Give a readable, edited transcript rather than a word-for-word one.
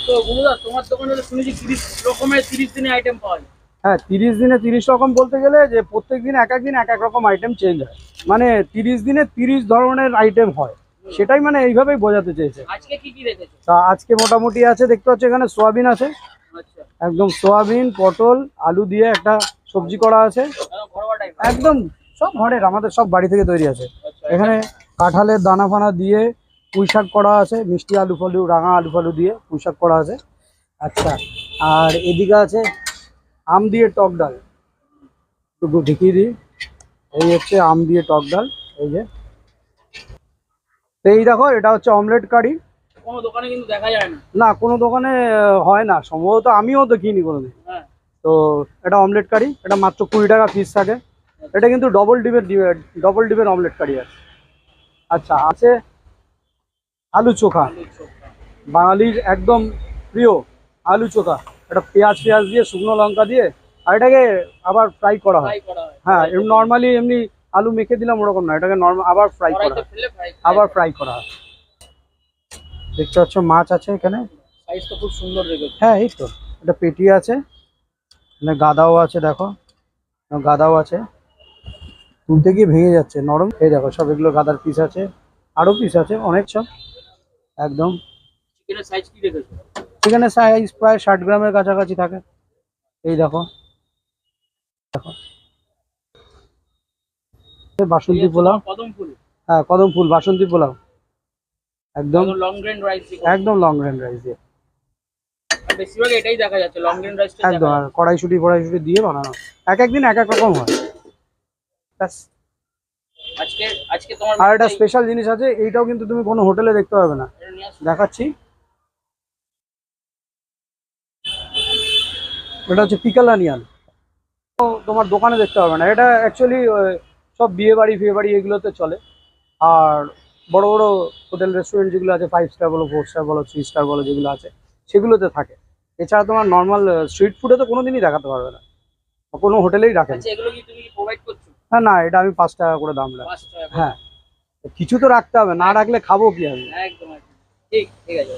তো গুরুদা তোমার দোকানে তো শুনেছি 30 রকমের 30 দিনে আইটেম পাওয়া যায়। হ্যাঁ, 30 দিনে 30 রকম বলতে গেলে যে প্রত্যেক দিন এক এক দিন এক এক রকম আইটেম চেঞ্জ হয়, মানে 30 দিনে 30 ধরনের আইটেম হয়, সেটাই মানে এইভাবেই বোঝাতে চেয়েছে। আজকে কি কি রেখেছো? তা আজকে মোটামুটি আছে, দেখতে পাচ্ছ এখানে সোয়াবিন আছে, আচ্ছা, একদম সোয়াবিন পটল আলু দিয়ে একটা সবজি করা আছে, ঘরোয়া টাইপ। একদম সব ঘরের, আমাদের সব বাড়ি থেকে তৈরি আছে। আচ্ছা, এখানে কাঁঠালের দানা ফানা দিয়ে পুঁই শাক করা আছে, মিষ্টি আলু ফালু রাঙা আলু ফালু দিয়ে পুঁই শাক করা আছে। আচ্ছা, আর এদিকে আছে আম দিয়ে টক ডাল, একটু ঢেকিয়ে দিই। এই হচ্ছে আম দিয়ে টক ডাল, এই যে। তো এই দেখো, এটা হচ্ছে অমলেট কারি। কোনো দোকানে কিন্তু দেখা যায় না। না, কোনো দোকানে হয় না সম্ভবত, আমিও দেখিনি কোনোদিন। হ্যাঁ। তো এটা অমলেট কারি, এটা মাত্র 20 টাকা পিস থাকে। এটা কিন্তু ডবল ডিপের অমলেট কারি আছে। আচ্ছা, আছে আলু চোখা, আলুর চোখা। বাঙালির একদম প্রিয় আলু চোখা। এটা পেঁয়াজ দিয়ে শুকনো লঙ্কা দিয়ে, আর এটাকে আবার ফ্রাই করা হয়। ফ্রাই করা হয়। হ্যাঁ, নর্মালি এমনি আলু মেখে দিলাম ওরকম না, এটাকে নর্মাল আবার ফ্রাই করা কড়াইতে হয়, ফেলে আবার ফ্রাই করা হয়। দেখতে পাচ্ছ মাছ আছে এখানে। সাইজ তো খুব সুন্দর রেখেছো। হ্যাঁ, এই তো এটা পেটি আছে, এখানে গাদাও আছে, দেখো গাদাও আছে, তুলতে গিয়ে ভেঙে যাচ্ছে, নরম। এই দেখো সব এগুলো গাদার পিস আছে, আরো পিস আছে অনেক সব, একদম। চিকেনের সাইজ কি রেখেছো? চিকেনের সাইজ প্রায় 60 গ্রামের কাছাকাছি থাকে। এই দেখো, দেখো বাসন্তী পোলাও। কদম ফুল। হ্যাঁ, কদম ফুল বাসন্তী পোলাও, একদম লং গ্রেন রাইস। একদম লং রেঞ্জ রাইস দিয়ে, বেশিরভাগ এটাই দেখা যাচ্ছে, লং গ্রেন রাইসটা একদম। আর কড়াইশুটি দিয়ে বানানো, এক এক দিন এক এক রকম হয়। ব্যাস। আজকে আজকে তোমার আর একটা স্পেশাল জিনিস আছে, এইটাও কিন্তু তুমি কোনো হোটেলে দেখতে পাবে না, দেখাচ্ছি। এটা হচ্ছে পিকল অনিয়ন, তোমার দোকানে দেখতে পাবে না। এটা অ্যাকচুয়ালি সব ফিয়ে বাড়ি এগুলোতে চলে। আর বড় বড় হোটেল রেস্টুরেন্ট যেগুলো আছে, 5 স্টার বলো, 4 স্টার বলো, 3 স্টার বলো, যেগুলো আছে সেগুলোতে থাকে। এছাড়া তোমার নর্মাল স্ট্রিট ফুডে তো কোনোদিনই দেখাতে পারবে না, কোনো হোটেলেই রাখে না। আচ্ছা, এগুলো কি তুমি প্রোভাইড করছো? হ্যাঁ, না, এটা আমি 5 টাকা করে দাম রাখি। 5 টাকা। হ্যাঁ, কিছু তো রাখতে হবে, না রাখলে খাবো কি আমি। একদম একদম ঠিক ঠিক আছে।